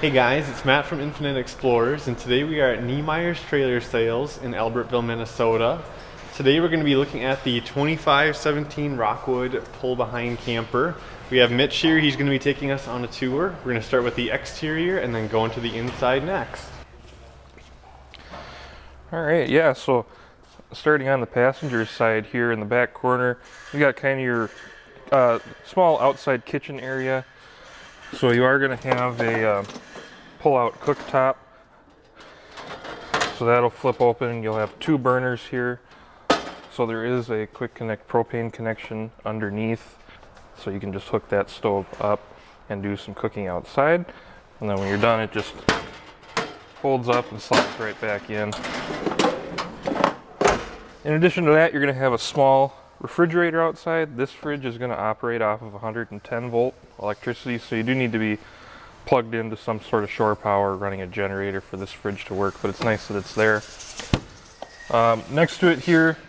Hey guys, it's Matt from Infinite Explorers, and today we are at Niemeyer's Trailer Sales in Albertville, Minnesota. Today we're going to be looking at the 2517 Rockwood pull-behind camper. We have Mitch here. He's going to be taking us on a tour. We're going to start with the exterior and then go into the inside next. All right, yeah, so starting on the passenger side here in the back corner, you got kind of your small outside kitchen area. So you are going to have a pull-out cooktop. So that'll flip open. You'll have two burners here. So there is a quick connect propane connection underneath. So you can just hook that stove up and do some cooking outside. And then when you're done, it just folds up and slides right back in. In addition to that, you're going to have a small refrigerator outside. This fridge is going to operate off of 110 volt electricity, so you do need to be plugged into some sort of shore power running a generator for this fridge to work, but it's nice that it's there. Next to it here,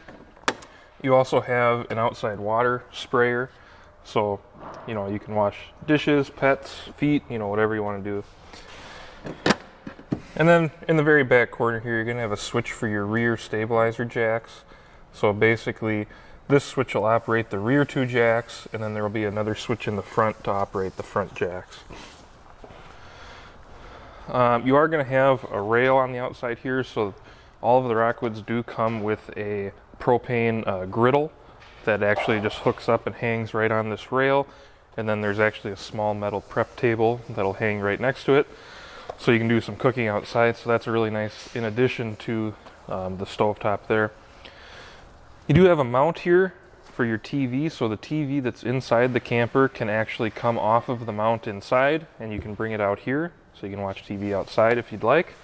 you also have an outside water sprayer, so you can wash dishes, pets, feet, whatever you want to do. And then in the very back corner here, you're going to have a switch for your rear stabilizer jacks. So basically, this switch will operate the rear two jacks, and then there will be another switch in the front to operate the front jacks. You are going to have a rail on the outside here, so all of the Rockwoods do come with a propane griddle that actually just hooks up and hangs right on this rail. And then there's actually a small metal prep table that'll hang right next to it, so you can do some cooking outside. So that's a really nice in addition to the stovetop there. You do have a mount here for your TV, so the TV that's inside the camper can actually come off of the mount inside, and you can bring it out here so you can watch TV outside if you'd like.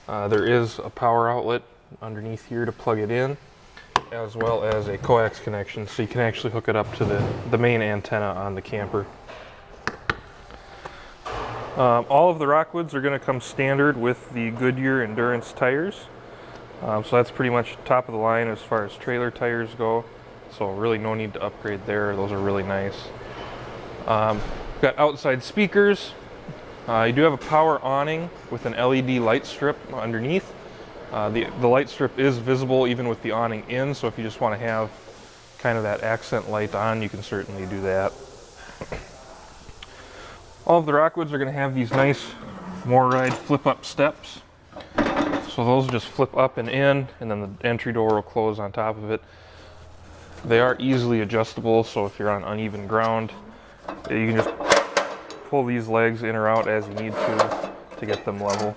There is a power outlet underneath here to plug it in, as well as a coax connection, so you can actually hook it up to the main antenna on the camper. All of the Rockwoods are going to come standard with the Goodyear Endurance tires. So that's pretty much top of the line as far as trailer tires go. So really no need to upgrade there. Those are really nice. We've got outside speakers. You do have a power awning with an LED light strip underneath. The light strip is visible even with the awning in, so if you just want to have kind of that accent light on, you can certainly do that. All of the Rockwoods are going to have these nice MORryde flip-up steps. So those just flip up and in, and then the entry door will close on top of it. They are easily adjustable, so if you're on uneven ground, you can just pull these legs in or out as you need to get them level.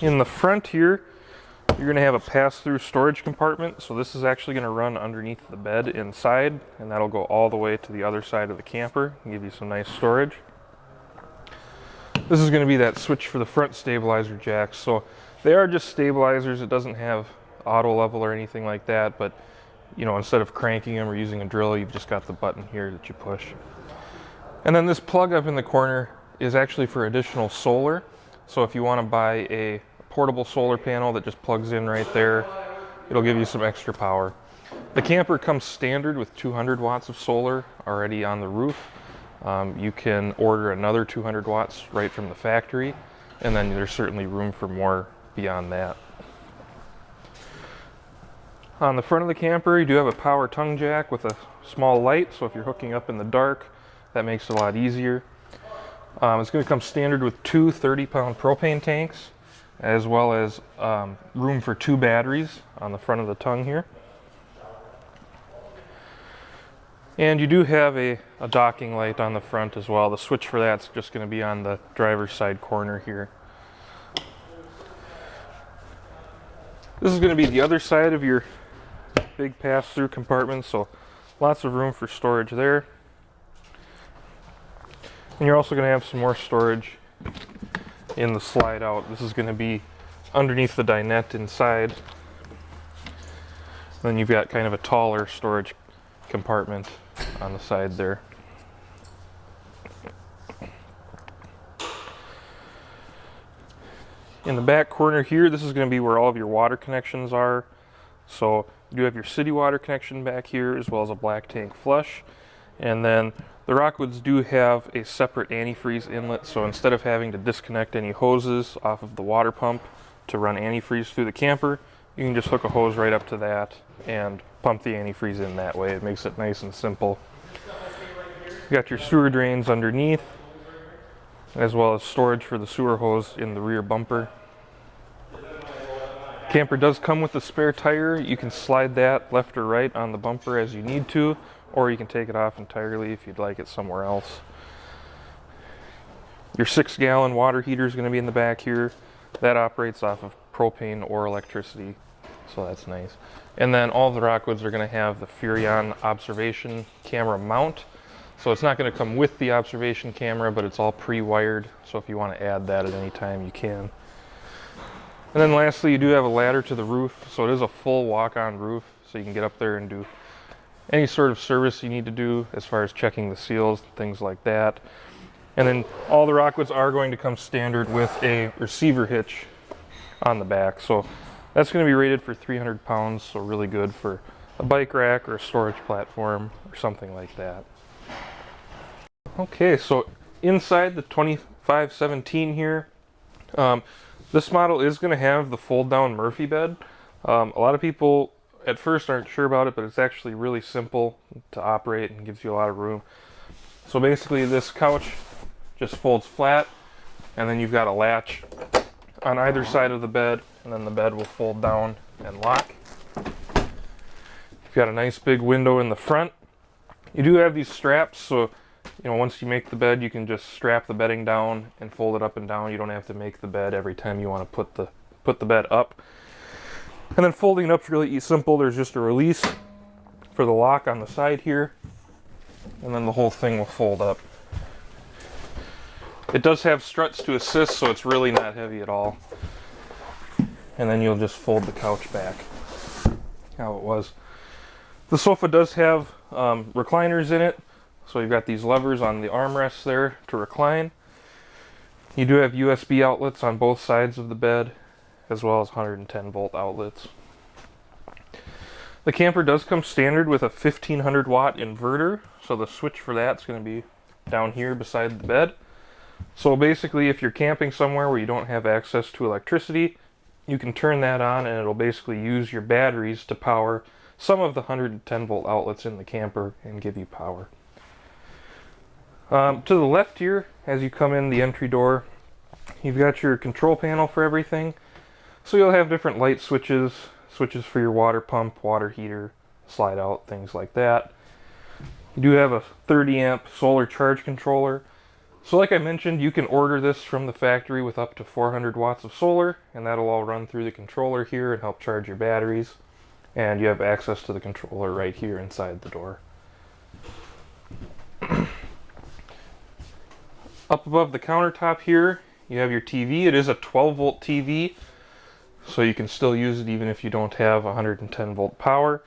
In the front here, you're going to have a pass-through storage compartment. So this is actually going to run underneath the bed inside, and that'll go all the way to the other side of the camper and give you some nice storage. This is going to be that switch for the front stabilizer jacks. So they are just stabilizers. It doesn't have auto level or anything like that, but instead of cranking them or using a drill, you've just got the button here that you push. And then this plug up in the corner is actually for additional solar. So if you want to buy a portable solar panel that just plugs in right there, it'll give you some extra power. The camper comes standard with 200 watts of solar already on the roof. You can order another 200 watts right from the factory, and then there's certainly room for more beyond that. On the front of the camper, you do have a power tongue jack with a small light, so if you're hooking up in the dark, that makes it a lot easier. It's going to come standard with two 30-pound propane tanks, as well as room for two batteries on the front of the tongue here. And you do have a docking light on the front as well. The switch for that's just going to be on the driver's side corner here. This is going to be the other side of your big pass-through compartment, so lots of room for storage there. And you're also going to have some more storage in the slide out. This is going to be underneath the dinette inside. Then you've got kind of a taller storage compartment on the side there. In the back corner here, this is going to be where all of your water connections are. So you do have your city water connection back here, as well as a black tank flush. And then The Rockwoods do have a separate antifreeze inlet, so instead of having to disconnect any hoses off of the water pump to run antifreeze through the camper, you can just hook a hose right up to that and pump the antifreeze in that way. It makes it nice and simple. You got your sewer drains underneath, as well as storage for the sewer hose in the rear bumper. Camper does come with a spare tire. You can slide that left or right on the bumper as you need to, or you can take it off entirely if you'd like it somewhere else. Your 6-gallon water heater is going to be in the back here. That operates off of propane or electricity, so that's nice. And then all the Rockwoods are going to have the Furrion observation camera mount. So it's not going to come with the observation camera, but it's all pre-wired, so if you want to add that at any time, you can. And then lastly, you do have a ladder to the roof, so it is a full walk-on roof, so you can get up there and do any sort of service you need to do as far as checking the seals, things like that. And then all the Rockwoods are going to come standard with a receiver hitch on the back, so that's going to be rated for 300 pounds, so really good for a bike rack or a storage platform or something like that. Okay, so inside the 2517 here, this model is going to have the fold-down Murphy bed. A lot of people at first aren't sure about it, but it's actually really simple to operate and gives you a lot of room. So basically this couch just folds flat, and then you've got a latch on either side of the bed, and then the bed will fold down and lock. You've got a nice big window in the front. You do have these straps, so once you make the bed, you can just strap the bedding down and fold it up and down. You don't have to make the bed every time you want to put the bed up. And then folding it up is really simple. There's just a release for the lock on the side here, and then the whole thing will fold up. It does have struts to assist, so it's really not heavy at all. And then you'll just fold the couch back how it was. The sofa does have recliners in it. So you've got these levers on the armrests there to recline. You do have USB outlets on both sides of the bed, as well as 110 volt outlets. The camper does come standard with a 1500 watt inverter, so the switch for that's going to be down here beside the bed. So basically, if you're camping somewhere where you don't have access to electricity, you can turn that on and it'll basically use your batteries to power some of the 110 volt outlets in the camper and give you power. To the left here, as you come in the entry door, you've got your control panel for everything. So you'll have different light switches for your water pump, water heater, slide out, things like that. You do have a 30 amp solar charge controller. So like I mentioned, you can order this from the factory with up to 400 watts of solar, and that'll all run through the controller here and help charge your batteries. And you have access to the controller right here inside the door. Up above the countertop here, you have your TV. It is a 12 volt TV, so you can still use it even if you don't have 110 volt power.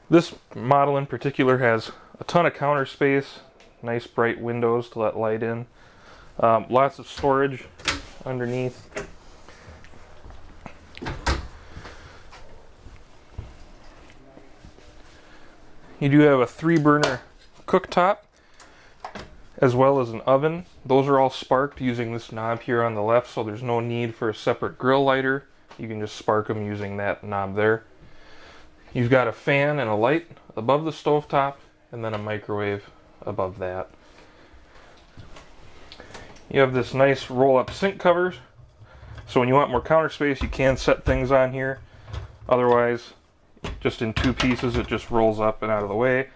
This model in particular has a ton of counter space, nice bright windows to let light in, lots of storage underneath. You do have a 3-burner cooktop, as well as an oven. Those are all sparked using this knob here on the left, so there's no need for a separate grill lighter. You can just spark them using that knob there. You've got a fan and a light above the stovetop, and then a microwave above that. You have this nice roll-up sink cover, so when you want more counter space, you can set things on here. Otherwise, just in 2 pieces, it just rolls up and out of the way.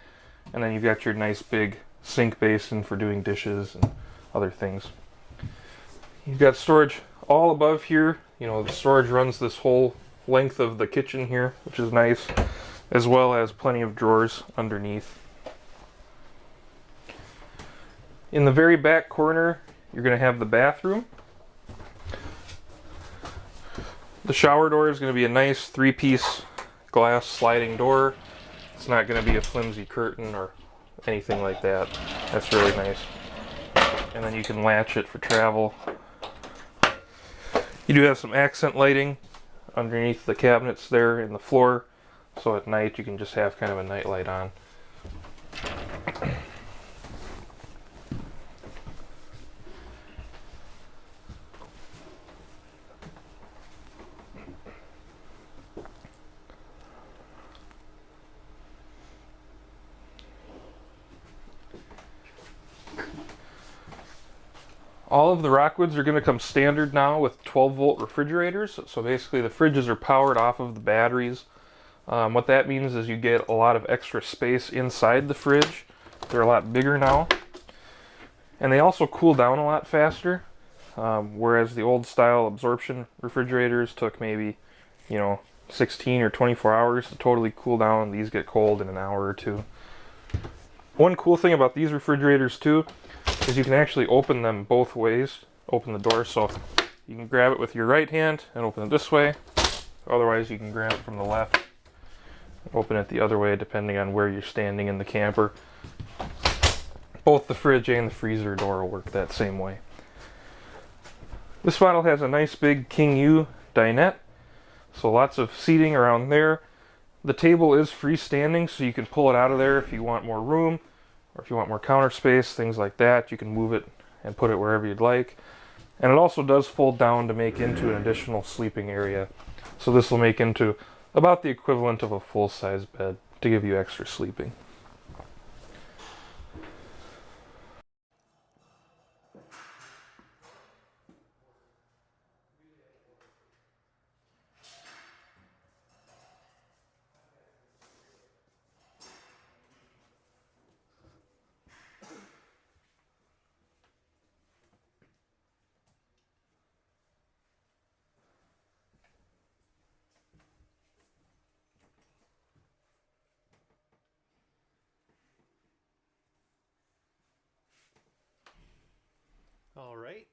And then you've got your nice big sink basin for doing dishes and other things. You've got storage all above here. The storage runs this whole length of the kitchen here, which is nice, as well as plenty of drawers underneath. In the very back corner, you're going to have the bathroom. The shower door is going to be a nice 3-piece glass sliding door. It's not going to be a flimsy curtain or anything like that. That's really nice. And then you can latch it for travel. You do have some accent lighting underneath the cabinets there in the floor, so at night you can just have kind of a night light on. All of the Rockwoods are going to come standard now with 12-volt refrigerators. So basically the fridges are powered off of the batteries. What that means is you get a lot of extra space inside the fridge. They're a lot bigger now. And they also cool down a lot faster. Whereas the old style absorption refrigerators took maybe, 16 or 24 hours to totally cool down. These get cold in an hour or two. One cool thing about these refrigerators too is you can actually open them both ways. Open the door, so you can grab it with your right hand and open it this way. Otherwise you can grab it from the left and open it the other way depending on where you're standing in the camper. Both the fridge and the freezer door will work that same way. This model has a nice big King U dinette, so lots of seating around there. The table is freestanding, so you can pull it out of there if you want more room, or if you want more counter space, things like that. You can move it and put it wherever you'd like. And it also does fold down to make into an additional sleeping area. So this will make into about the equivalent of a full-size bed to give you extra sleeping. All right,